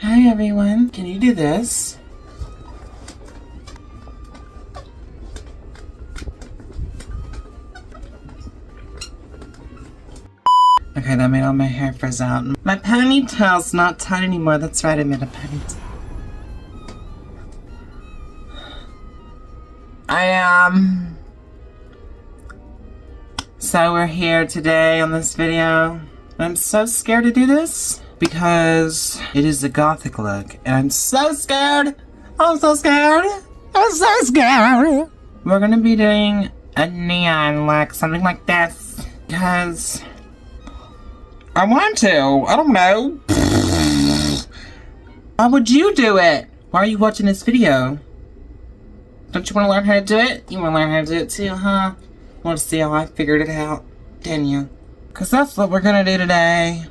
Hi everyone, can you do this? Okay, that made all my hair frizz out. My ponytail's not tight anymore. That's right, I made a ponytail. So we're here today on this video. I'm so scared to do this because it is a gothic look, and I'm so scared. I'm so scared. I'm so scared. We're gonna be doing a neon look, something like this, because I want to. I don't know. Why would you do it? Why are you watching this video? Don't you want to learn how to do it? You want to learn how to do it too, huh? Want to see how I figured it out, didn't you? Because that's what we're going to do today.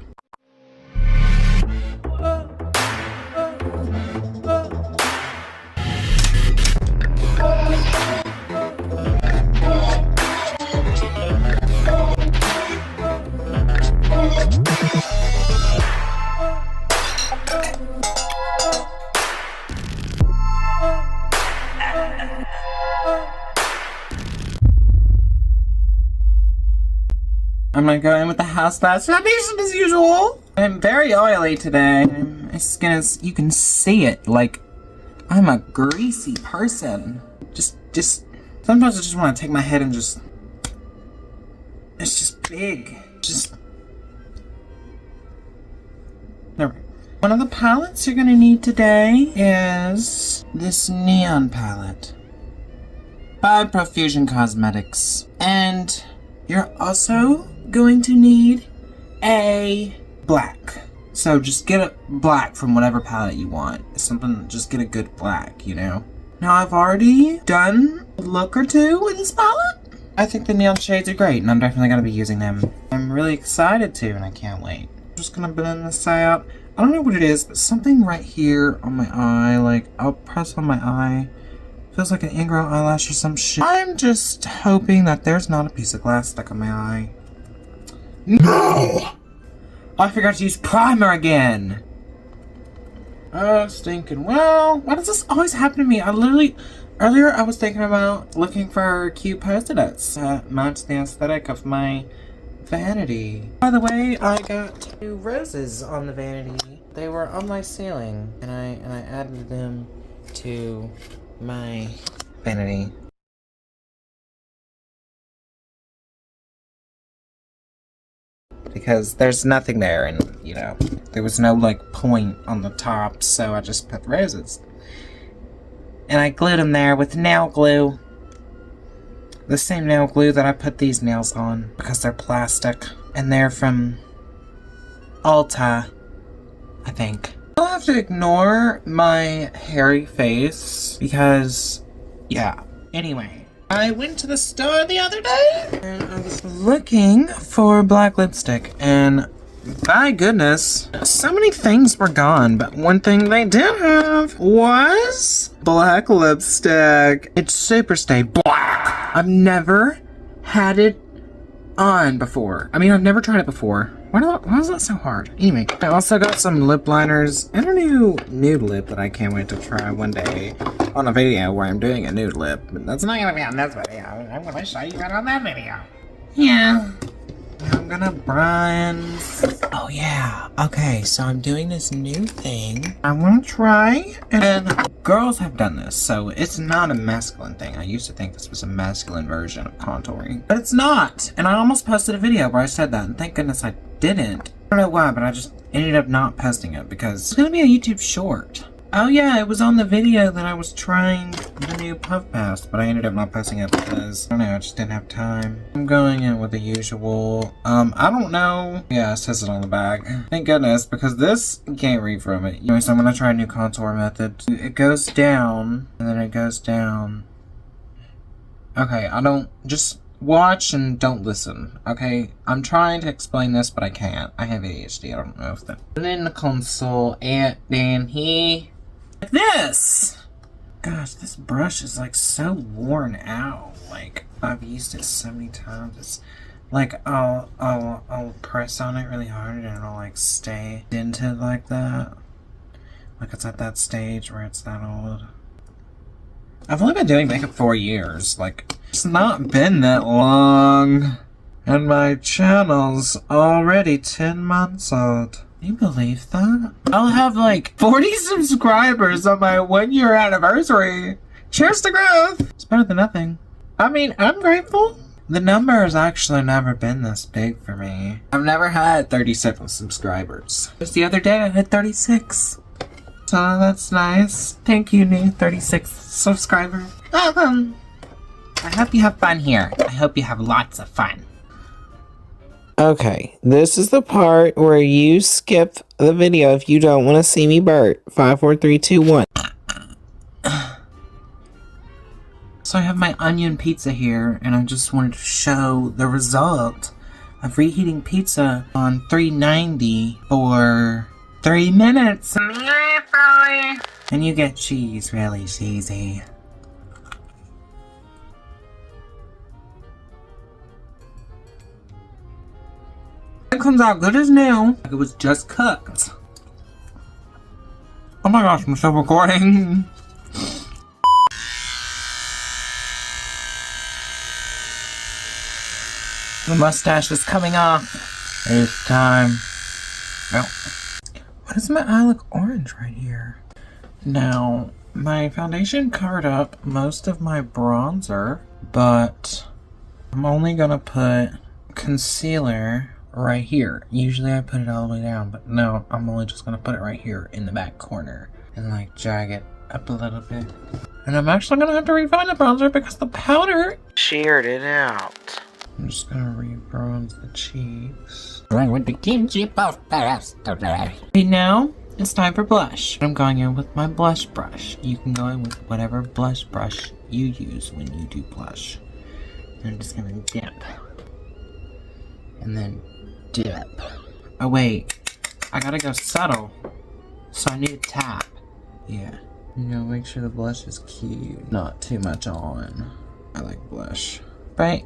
I'm gonna go in with the house fast foundation as usual. I'm very oily today. My skin is, you can see it, like I'm a greasy person. Just, sometimes I just want to take my head and just, it's just big. Never. One of the palettes you're gonna need today is this neon palette by Profusion Cosmetics. And you're also going to need a black. So just get a black from whatever palette you want. Something, just get a good black, you know? Now I've already done a look or two with this palette. I think the neon shades are great and I'm definitely gonna be using them. I'm really excited to and I can't wait. I'm just gonna blend this out. I don't know what it is, but something right here on my eye, like I'll press on my eye. Feels like an ingrown eyelash or some shit. I'm just hoping that there's not a piece of glass stuck on my eye. No! I forgot to use primer again! Oh, stinking well. Why does this always happen to me? Earlier I was thinking about looking for cute post-it notes that match the aesthetic of my vanity. By the way, I got new roses on the vanity. They were on my ceiling, and I added them to my vanity. Because there's nothing there, and you know, there was no like point on the top, so I just put roses. And I glued them there with nail glue. The same nail glue that I put these nails on, because they're plastic. And they're from Ulta, I think. I'll have to ignore my hairy face because, yeah. Anyway, I went to the store the other day and I was looking for black lipstick, and by goodness, so many things were gone, but one thing they did have was black lipstick. It super stayed black. I've never had it on before. I mean, I've never tried it before. Why is that so hard? Anyway, I also got some lip liners and a new nude lip that I can't wait to try one day on a video where I'm doing a nude lip. But that's not gonna be on this video. I'm gonna show you that on that video. Yeah. I'm gonna bronze. Oh yeah. Okay, so I'm doing this new thing I want to try, and girls have done this, so it's not a masculine thing. I used to think this was a masculine version of contouring, but it's not. And I almost posted a video where I said that, and thank goodness I didn't. I don't know why, but I just ended up not posting it because it's gonna be a YouTube short. Oh yeah, it was on the video that I was trying the new Puff Pass, but I ended up not posting it because, I don't know, I just didn't have time. I'm going in with the usual, I don't know. Yeah, it says it on the back. Thank goodness, because this, you can't read from it. Anyway, so I'm gonna try a new contour method. It goes down, and then it goes down. Okay, just watch and don't listen, okay? I'm trying to explain this, but I can't. I have ADHD, I don't know if that. And then the console, and then he... like this! Gosh, this brush is like so worn out. Like, I've used it so many times. It's like, I'll press on it really hard and it'll like stay dented like that. Like it's at that stage where it's that old. I've only been doing makeup 4 years. Like, it's not been that long. And my channel's already 10 months old. Can you believe that? I'll have like 40 subscribers on my 1-year anniversary. Cheers to growth! It's better than nothing. I mean, I'm grateful. The number has actually never been this big for me. I've never had 37 subscribers. Just the other day I had 36. So that's nice. Thank you, new 36 subscriber. I hope you have fun here. I hope you have lots of fun. Okay, this is the part where you skip the video if you don't want to see me burp. 5, 4, 3, 2, 1. So I have my onion pizza here, and I just wanted to show the result of reheating pizza on 390 for 3 minutes. And you get cheese really cheesy. It comes out good as new. Like it was just cooked. Oh my gosh, I'm still recording. The mustache is coming off. It's time. Oh. Why does my eye look orange right here? Now, my foundation covered up most of my bronzer, but I'm only gonna put concealer right here. Usually I put it all the way down, but no, I'm only just gonna put it right here in the back corner and like drag it up a little bit. And I'm actually gonna have to refine the bronzer because the powder sheared it out. I'm just gonna re-bronze the cheeks. Okay, now it's time for blush. I'm going in with my blush brush. You can go in with whatever blush brush you use when you do blush. And I'm just gonna dip. And then dip. Oh wait, I gotta go subtle. So I need to tap. Yeah. You know, make sure the blush is cute. Not too much on. I like blush. Bright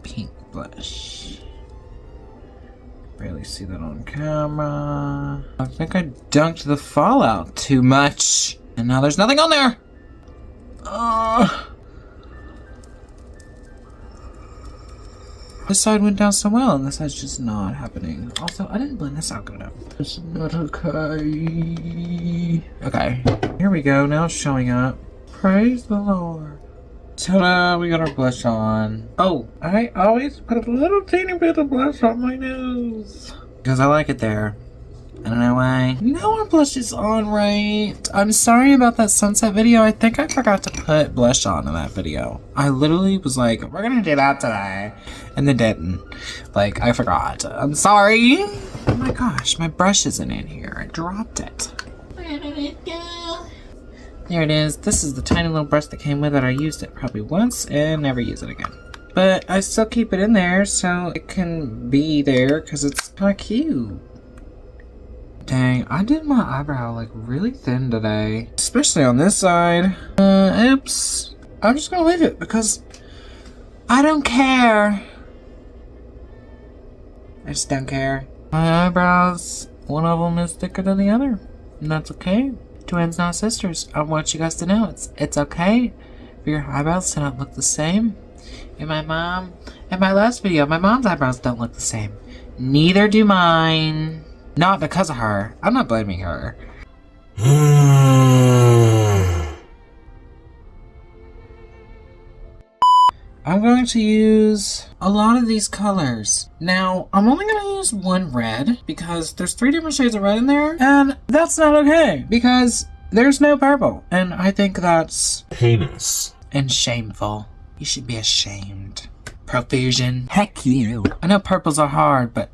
pink blush. Barely see that on camera. I think I dunked the fallout too much. And now there's nothing on there. This side went down so well, and this side's just not happening. Also, I didn't blend this out good enough. It's not okay. Okay, here we go. Now it's showing up. Praise the Lord. Ta-da! We got our blush on. Oh, I always put a little teeny bit of blush on my nose. Because I like it there. I don't know why. Now our blush is on right. I'm sorry about that sunset video. I think I forgot to put blush on in that video. I literally was like, we're gonna do that today. And then didn't. Like, I forgot. I'm sorry. Oh my gosh, my brush isn't in here. I dropped it. Where did it go? There it is. This is the tiny little brush that came with it. I used it probably once and never use it again. But I still keep it in there so it can be there because it's kind of cute. Dang, I did my eyebrow like really thin today. Especially on this side. Oops. I'm just gonna leave it because I don't care. I just don't care. My eyebrows, one of them is thicker than the other. And that's okay. Twins, not sisters. I want you guys to know it's okay for your eyebrows to not look the same. And my mom, in my last video, my mom's eyebrows don't look the same. Neither do mine. Not because of her. I'm not blaming her. I'm going to use a lot of these colors. Now, I'm only going to use one red because there's 3 different shades of red in there, and that's not okay because there's no purple. And I think that's heinous and shameful. You should be ashamed. Profusion. Heck you. I know purples are hard, but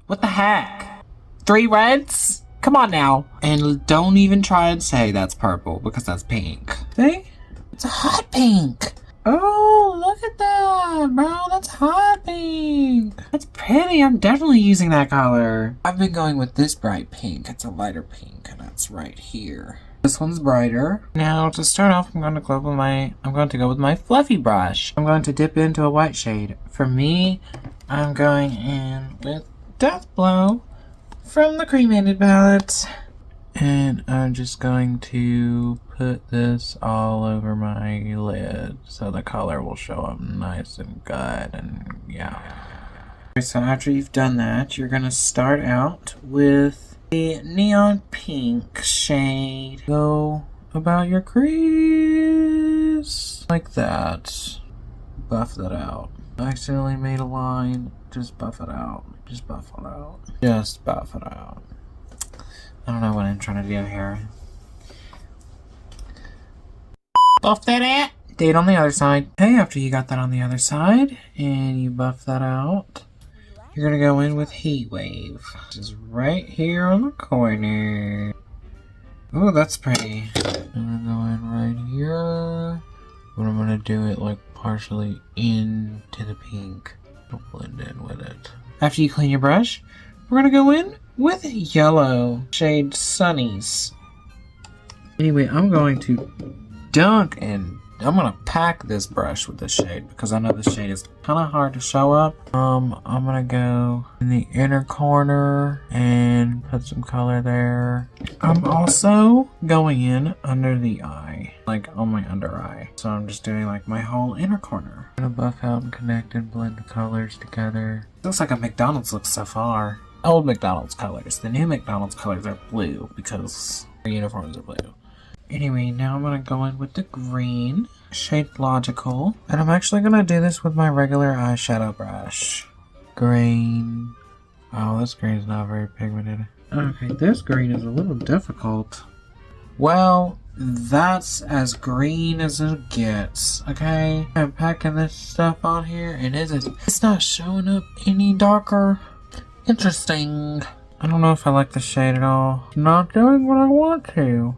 what the heck? 3 reds? Come on now. And don't even try and say that's purple because that's pink. See? It's a hot pink. Oh, look at that, bro. That's hot pink. That's pretty. I'm definitely using that color. I've been going with this bright pink. It's a lighter pink, and that's right here. This one's brighter. Now, to start off, I'm going to go with my fluffy brush. I'm going to dip into a white shade. For me, I'm going in with Death Blow from the Cremated palette. And I'm just going to put this all over my lid so the color will show up nice and good, and yeah. So after you've done that, you're going to start out with a neon pink shade. Go about your crease like that. Buff that out. I accidentally made a line. Just buff it out. Just buff it out. Just buff it out. I don't know what I'm trying to do here. Buff that out. Do it on the other side. Okay, after you got that on the other side and you buff that out, you're gonna go in with Heat Wave, which is right here on the corner. Oh, that's pretty. I'm gonna go in right here, but I'm gonna do it like partially into the pink. Don't blend in with it. After you clean your brush, we're gonna go in with yellow shade Sunnies. Anyway, I'm going to dunk and I'm gonna pack this brush with this shade because I know this shade is kind of hard to show up. I'm gonna go in the inner corner and put some color there. I'm also going in under the eye, like on my under eye. So I'm just doing like my whole inner corner. I'm gonna buff out and connect and blend the colors together. Looks like a McDonald's look so far. Old McDonald's colors. The new McDonald's colors are blue because their uniforms are blue. Anyway, now I'm going to go in with the green, shade Logical. And I'm actually going to do this with my regular eyeshadow brush. Green. Oh, this green is not very pigmented. Okay, this green is a little difficult. Well, that's as green as it gets, okay? I'm packing this stuff on here and it's not showing up any darker. Interesting. I don't know if I like the shade at all. It's not doing what I want to.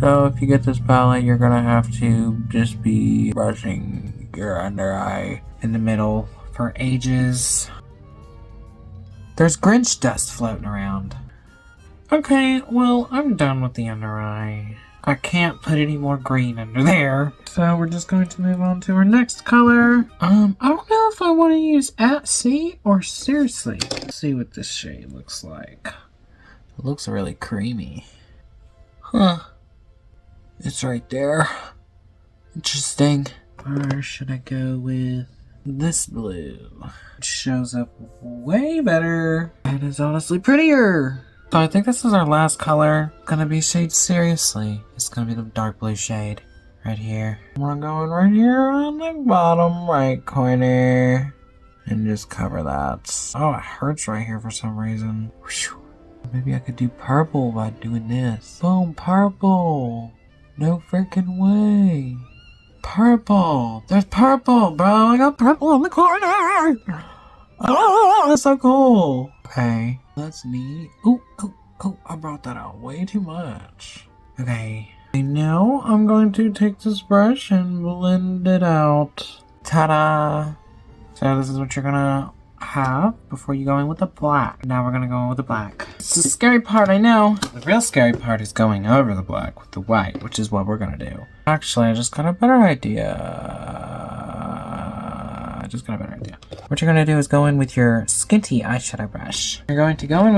So if you get this palette, you're gonna have to just be brushing your under eye in the middle for ages. There's Grinch dust floating around. Okay, well, I'm done with the under eye. I can't put any more green under there. So we're just going to move on to our next color. I don't know if I want to use At Sea or Seriously. Let's see what this shade looks like. It looks really creamy. Huh. It's right there. Interesting. Or should I go with this blue? It shows up way better. It is honestly prettier. So I think this is our last color. It's gonna be shade Seriously. It's gonna be the dark blue shade right here. I'm gonna go in right here on the bottom right corner and just cover that. Oh, it hurts right here for some reason. Whew. Maybe I could do purple by doing this. Boom, purple. No freaking way. Purple. There's purple, bro. I got purple on the corner. Oh, that's so cool. Okay, that's neat. Oh, I brought that out way too much. Okay, now I'm going to take this brush and blend it out. Ta-da! So this is what you're gonna have before you go in with the black. Now we're gonna go in with the black. It's the scary part, I know. The real scary part is going over the black with the white, which is what we're gonna do. Actually, I just got a better idea. What you're gonna do is go in with your skinty eyeshadow brush. You're going to go in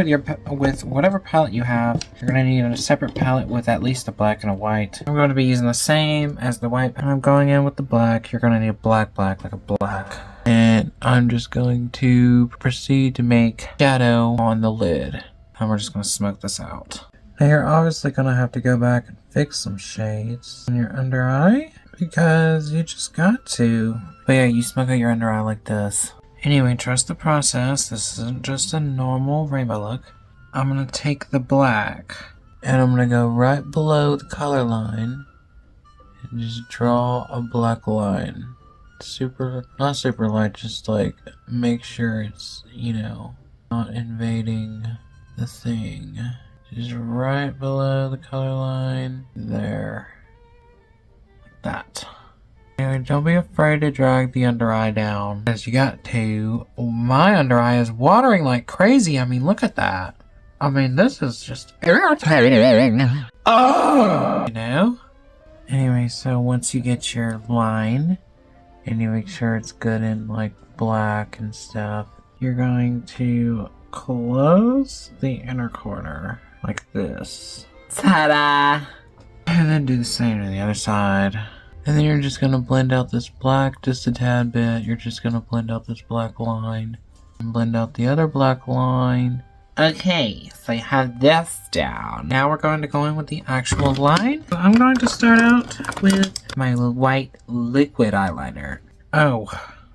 with whatever palette you have. You're gonna need a separate palette with at least a black and a white. I'm going to be using the same as the white, and I'm going in with the black. You're gonna need a black, like a black. And I'm just going to proceed to make shadow on the lid. And we're just gonna smoke this out. Now you're obviously gonna have to go back and fix some shades on your under eye because you just got to. But yeah, you smoke out your under eye like this. Anyway, trust the process. This isn't just a normal rainbow look. I'm gonna take the black and I'm gonna go right below the color line and just draw a black line. Not super light, just like make sure it's, you know, not invading the thing. Just right below the color line. There. Like that. Anyway, don't be afraid to drag the under eye down, as you got to. My under eye is watering like crazy. I mean, look at that. I mean, this is just irritating. Oh! You know? Anyway, so once you get your line, and you make sure it's good in like black and stuff, you're going to close the inner corner like this. Ta-da! And then do the same to the other side. And then you're just gonna blend out this black just a tad bit. You're just gonna blend out this black line. And blend out the other black line. Okay, so you have this down. Now we're going to go in with the actual line. So I'm going to start out with my white liquid eyeliner. Oh,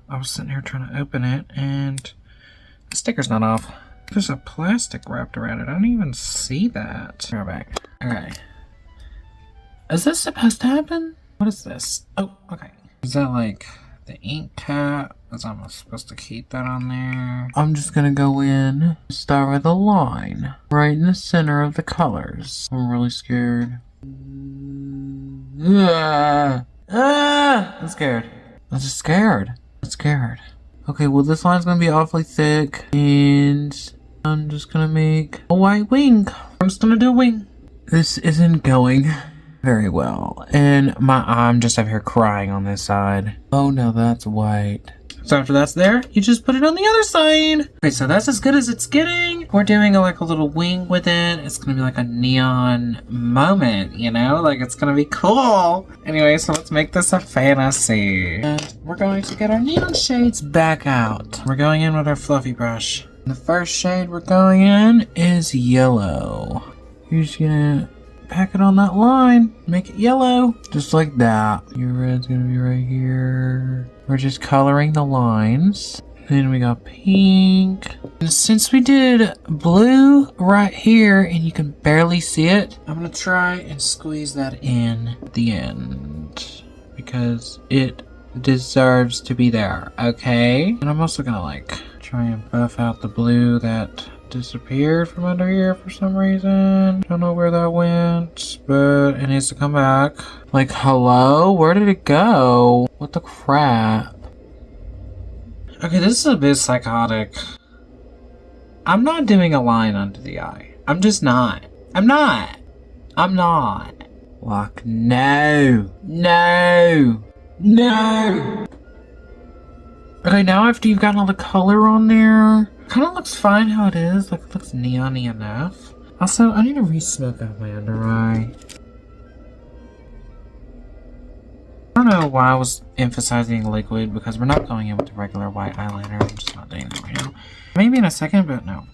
I was sitting here trying to open it and the sticker's not off. There's a plastic wrapped around it. I didn't even see that. Go back. Okay. Is this supposed to happen? What is this? Oh, okay. Is that like the ink cap? Is I'm supposed to keep that on there? I'm just gonna go in, start with a line right in the center of the colors. I'm really scared. I'm scared. I'm just scared. I'm scared. Okay, well this line's gonna be awfully thick, and I'm just gonna make a white wing. I'm just gonna do a wing. This isn't going very well, and I'm just up here crying on this side. Oh no, that's white. So after that's there, you just put it on the other side. Okay, so that's as good as it's getting. We're doing like a little wing with it. It's gonna be like a neon moment, you know? Like it's gonna be cool. Anyway, so let's make this a fantasy. And we're going to get our neon shades back out. We're going in with our fluffy brush. The first shade we're going in is yellow. You're just gonna pack it on that line, make it yellow, just like that. Your red's gonna be right here. We're just coloring the lines. Then we got pink. And since we did blue right here and you can barely see it, I'm gonna try and squeeze that in at the end because it deserves to be there, okay? And I'm also gonna like try and buff out the blue that disappeared from under here for some reason. Don't know where that went, but it needs to come back. Like, hello? Where did it go? What the crap? Okay, this is a bit psychotic. I'm not doing a line under the eye. I'm just not. I'm not. Like, no. No. No. Okay, now after you've gotten all the color on there, kind of looks fine how it is. Like, it looks neon-y enough. Also, I need to re-smoke out my under eye. I don't know why I was emphasizing liquid, because we're not going in with the regular white eyeliner. I'm just not doing that right now. Maybe in a second, but no.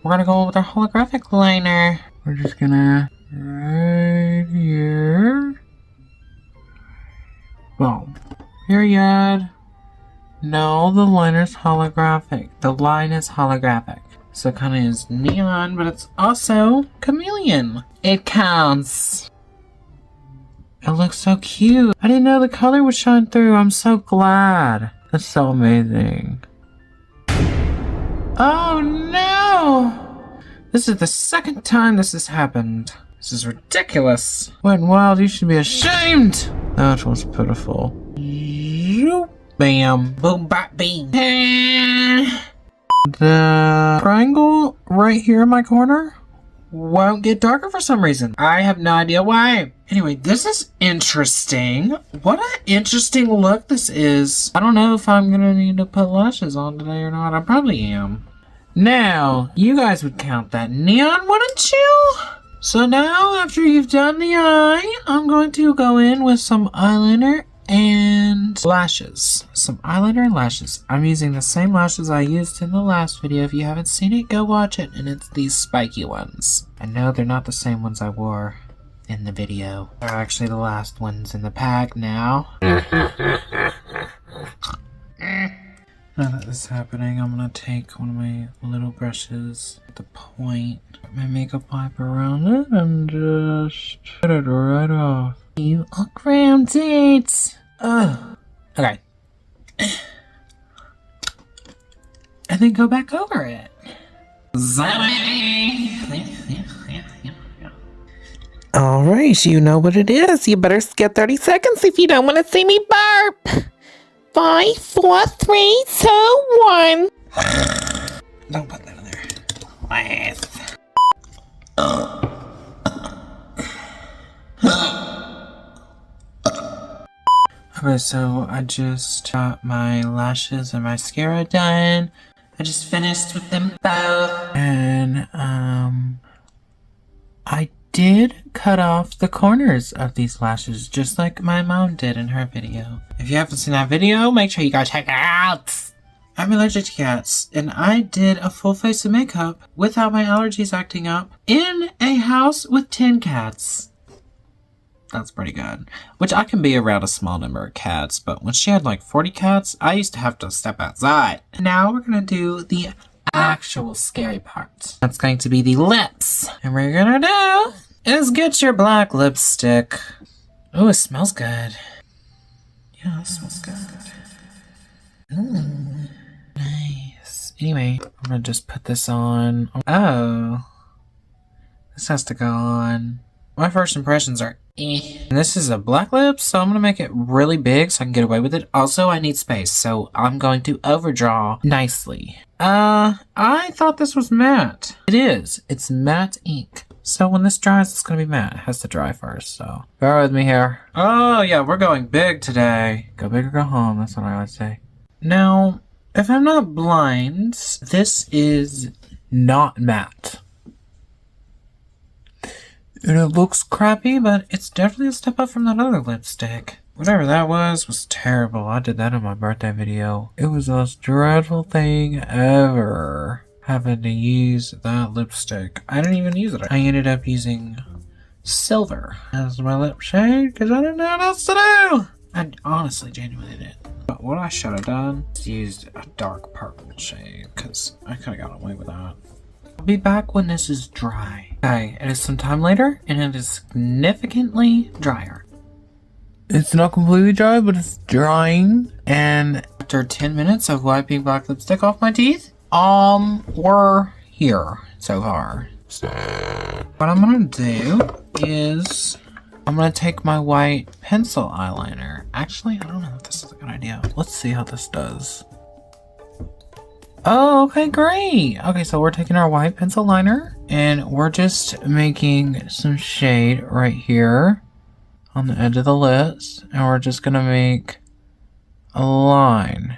We're gonna go in with our holographic liner. We're just gonna right here. Boom. Period. No, the liner's holographic. The line is holographic. So it kind of is neon, but it's also chameleon. It counts. It looks so cute. I didn't know the color would shine through. I'm so glad. That's so amazing. Oh no! This is the second time this has happened. This is ridiculous. Wet n Wild, you should be ashamed. That was pitiful. Zoop. Bam. Boom, bop, beam. The triangle right here in my corner won't get darker for some reason. I have no idea why. Anyway, this is interesting. What an interesting look this is. I don't know if I'm gonna need to put lashes on today or not. I probably am. Now, you guys would count that neon, wouldn't you? So now, after you've done the eye, I'm going to go in with some eyeliner and lashes. Some eyeliner and lashes. I'm using the same lashes I used in the last video. If you haven't seen it, go watch it. And it's these spiky ones. I know they're not the same ones I wore in the video. They're actually the last ones in the pack now. Now that this is happening, I'm gonna take one of my little brushes at the point, put my makeup wipe around it, and just get it right off. You are cramped it! Okay. And then go back over it. Alright, you know what it is. You better skip 30 seconds if you don't want to see me burp. 5, 4, 3, 2, 1. Don't put that in there. Last. Okay, so I just got my lashes and mascara done. I just finished with them both. And, I did cut off the corners of these lashes, just like my mom did in her video. If you haven't seen that video, make sure you go check it out. I'm allergic to cats, and I did a full face of makeup without my allergies acting up in a house with 10 cats. That's pretty good. Which I can be around a small number of cats, but when she had like 40 cats, I used to have to step outside. Now we're gonna do the actual scary part. That's going to be the lips. And what you're gonna do is get your black lipstick. Oh, it smells good. Yeah, it smells good. Nice. Anyway, I'm gonna just put this on. Oh. This has to go on. My first impressions are And this is a black lip, so I'm gonna make it really big so I can get away with it. Also, I need space, so I'm going to overdraw nicely. I thought this was matte. It is. It's matte ink. So when this dries, it's gonna be matte. It has to dry first, so bear with me here. Oh yeah, we're going big today. Go big or go home, that's what I always say. Now, if I'm not blind, this is not matte. And it looks crappy, but it's definitely a step up from that other lipstick. Whatever that was terrible. I did that in my birthday video. It was the most dreadful thing ever, having to use that lipstick. I didn't even use it. I ended up using silver as my lip shade because I didn't know what else to do. I honestly, genuinely did. But what I should have done is used a dark purple shade because I could have got away with that. I'll be back when this is dry. Okay, it is some time later, and it is significantly drier. It's not completely dry, but it's drying. And after 10 minutes of wiping black lipstick off my teeth, we're here so far. What I'm gonna do is I'm gonna take my white pencil eyeliner. Actually, I don't know if this is a good idea. Let's see how this does. Oh, okay, great. Okay, so we're taking our white pencil liner and we're just making some shade right here on the edge of the lips. And we're just gonna make a line.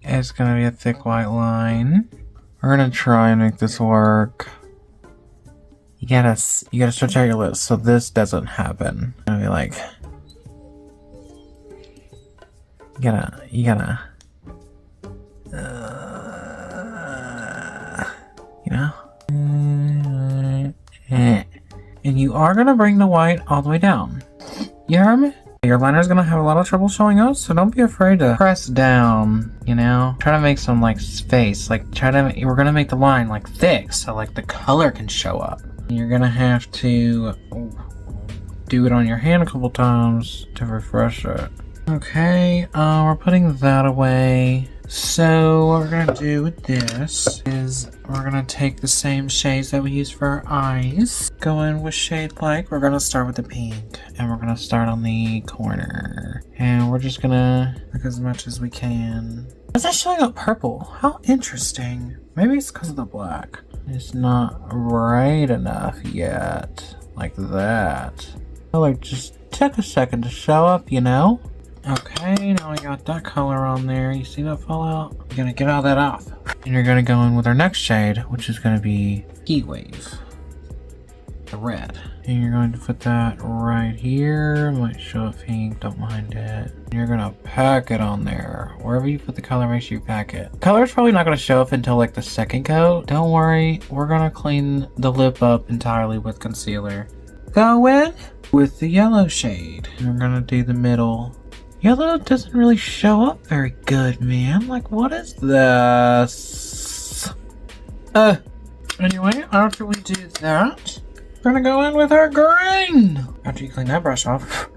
It's gonna be a thick white line. We're gonna try and make this work. You gotta stretch out your lips so this doesn't happen. It's gonna be like, you gotta, you know? And you are gonna bring the white all the way down. You heard me? Your liner's gonna have a lot of trouble showing up, so don't be afraid to press down, you know? Try to make some like space, like we're gonna make the line like thick so like the color can show up. You're gonna have to do it on your hand a couple times to refresh it. Okay, we're putting that away. So what we're gonna do with this is we're gonna take the same shades that we use for our eyes. Go in with shade like, we're gonna start with the pink and we're gonna start on the corner. And we're just gonna look as much as we can. Why is that showing up purple? How interesting. Maybe it's because of the black. It's not right enough yet. Like that. Color just took a second to show up, you know? Okay, now we got that color on there. You see that fallout? You're gonna get all that off. And you're gonna go in with our next shade, which is gonna be Heat Wave. The red. And you're going to put that right here. Might show up pink, don't mind it. And you're gonna pack it on there. Wherever you put the color, make sure you pack it. Color's probably not gonna show up until like the second coat. Don't worry, we're gonna clean the lip up entirely with concealer. Go in with the yellow shade. And we're gonna do the middle. Yellow doesn't really show up very good, man. Like, what is this? Anyway, after we do that, we're gonna go in with our green. After you clean that brush off,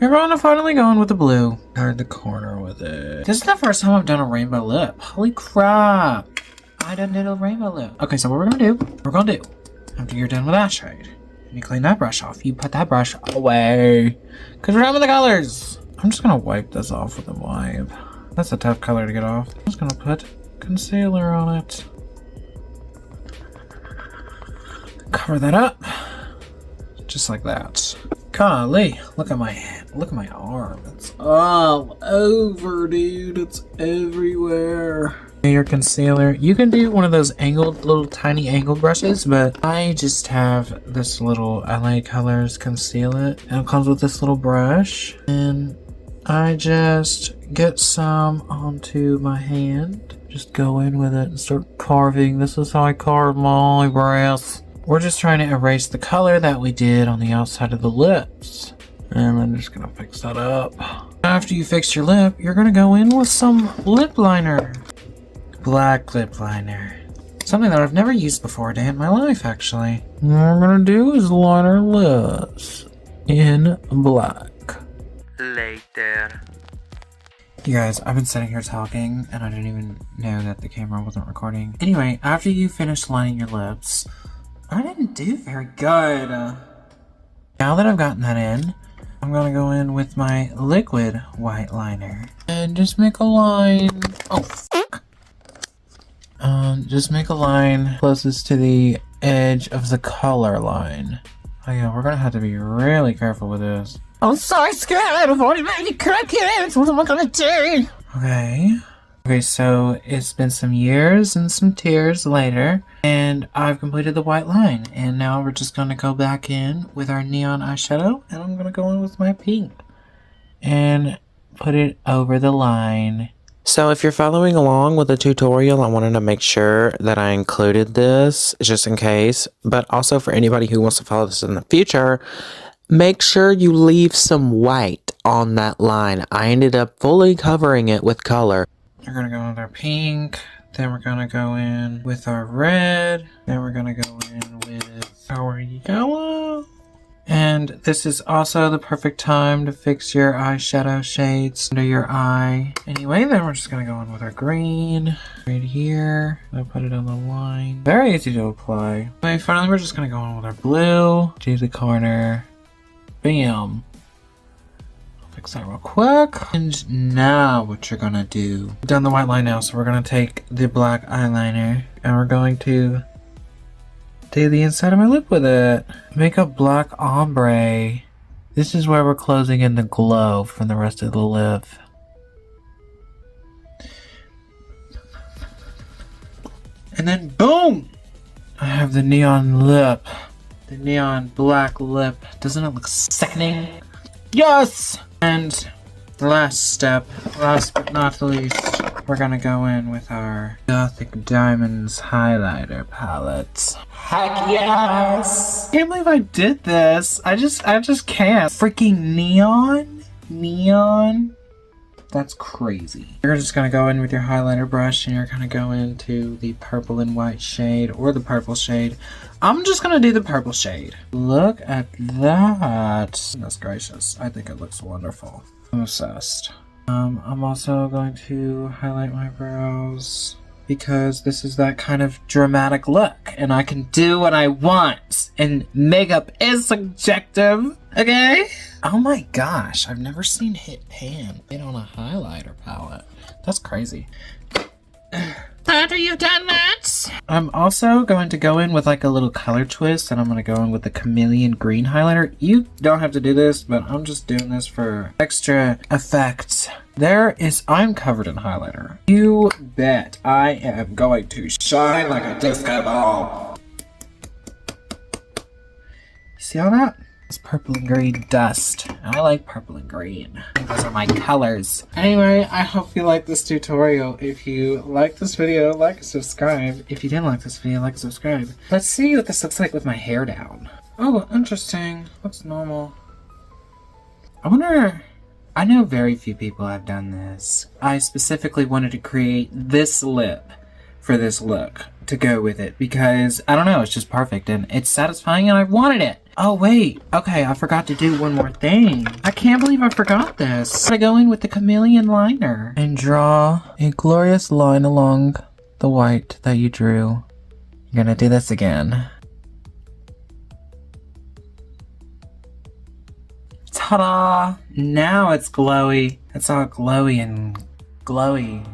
you're going to finally go in with the blue. Card the corner with it. This is the first time I've done a rainbow lip. Holy crap. I done did a rainbow lip. Okay, so what we're gonna do, after you're done with that shade, and you clean that brush off, you put that brush away. Because we're done with the colors. I'm just gonna wipe this off with a wipe. That's a tough color to get off. I'm just gonna put concealer on it. Cover that up. Just like that. Golly, look at my arm. It's all over, dude. It's everywhere. Your concealer. You can do one of those angled, little tiny angled brushes, but I just have this little LA Colors Conceal It. And it comes with this little brush. And I just get some onto my hand. Just go in with it and start carving. This is how I carve my eyebrows. We're just trying to erase the color that we did on the outside of the lips. And I'm just gonna fix that up. After you fix your lip, you're gonna go in with some lip liner. Black lip liner. Something that I've never used before a day in my life, actually. What I'm gonna do is line our lips in black. Later. You guys, I've been sitting here talking and I didn't even know that the camera wasn't recording. Anyway, after you finish lining your lips, I didn't do very good. Now that I've gotten that in, I'm gonna go in with my liquid white liner and just make a line. Oh, fuck. Just make a line closest to the edge of the color line. Oh yeah, we're gonna have to be really careful with this. I'm so scared of already made crickets. What am I gonna do? Okay, so it's been some years and some tears later, and I've completed the white line. And now we're just gonna go back in with our neon eyeshadow, and I'm gonna go in with my pink and put it over the line. So if you're following along with the tutorial, I wanted to make sure that I included this just in case, but also for anybody who wants to follow this in the future, make sure you leave some white on that line. I ended up fully covering it with color. We're gonna go with our pink, then we're gonna go in with our red, then we're gonna go in with our yellow. And this is also the perfect time to fix your eyeshadow shades under your eye. Anyway, then we're just gonna go in with our green right here. I'll put it on the line. Very easy to apply. Okay, finally we're just gonna go in with our blue to the corner. Bam. I'll fix that real quick. And now what you're gonna do. We've done the white line now, so we're gonna take the black eyeliner and we're going to do the inside of my lip with it. Make a black ombre. This is where we're closing in the glow from the rest of the lip. And then boom! I have the neon lip. The neon black lip. Doesn't it look sickening? Yes! And the last step, last but not least, we're gonna go in with our Gothic Diamonds highlighter palette. Heck yes! Can't believe I did this. I just can't. Freaking neon. That's crazy. You're just gonna go in with your highlighter brush and you're gonna go into the purple and white shade or the purple shade. I'm just gonna do the purple shade. Look at that. Goodness gracious. I think it looks wonderful. I'm obsessed. I'm also going to highlight my brows because this is that kind of dramatic look and I can do what I want and makeup is subjective, okay? Oh my gosh, I've never seen Hit Pan made on a highlighter palette. That's crazy. After you've done that, I'm also going to go in with like a little color twist and I'm going to go in with the chameleon green highlighter. You don't have to do this, but I'm just doing this for extra effect. I'm covered in highlighter. You bet I am going to shine like a disco ball. See all that? It's purple and green dust. I like purple and green. Those are my colors. Anyway, I hope you liked this tutorial. If you liked this video, like and subscribe. If you didn't like this video, like and subscribe. Let's see what this looks like with my hair down. Oh, interesting. Looks normal. I know very few people have done this. I specifically wanted to create this lip for this look to go with it because, I don't know, it's just perfect and it's satisfying and I wanted it. Oh wait, okay, I forgot to do one more thing. I can't believe I forgot this. I go in with the chameleon liner and draw a glorious line along the white that you drew. You're gonna do this again. Ta-da! Now it's glowy. It's all glowy and glowy.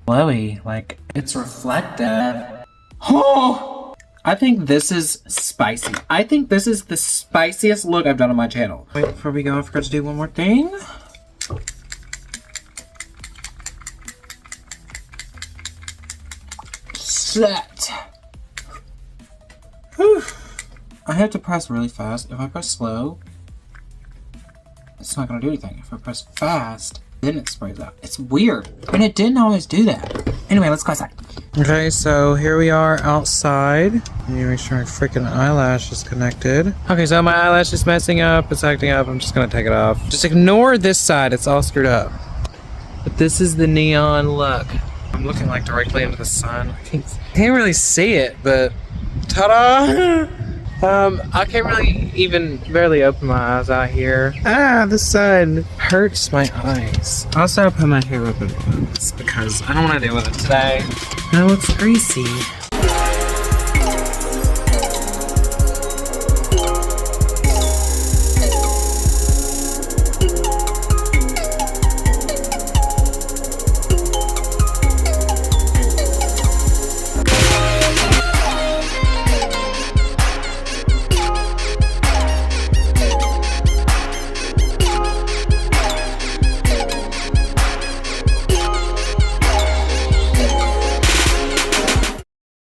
Glowy, like it's reflective. Oh! I think this is spicy. I think this is the spiciest look I've done on my channel. Wait, before we go, I forgot to do one more thing. that. Whew. I have to press really fast. If I press slow, it's not gonna do anything. If I press fast, then it sprays out. It's weird. And it didn't always do that. Anyway, let's go outside. Okay, so here we are outside. I need to make sure my freaking eyelash is connected. Okay, so my eyelash is messing up. It's acting up. I'm just gonna take it off. Just ignore this side. It's all screwed up. But this is the neon look. I'm looking like directly into the sun. I can't really see it, but ta-da! I can't really even barely open my eyes out here. This side hurts my eyes. Also, I put my hair up in buns because I don't want to deal with it today. And it looks greasy.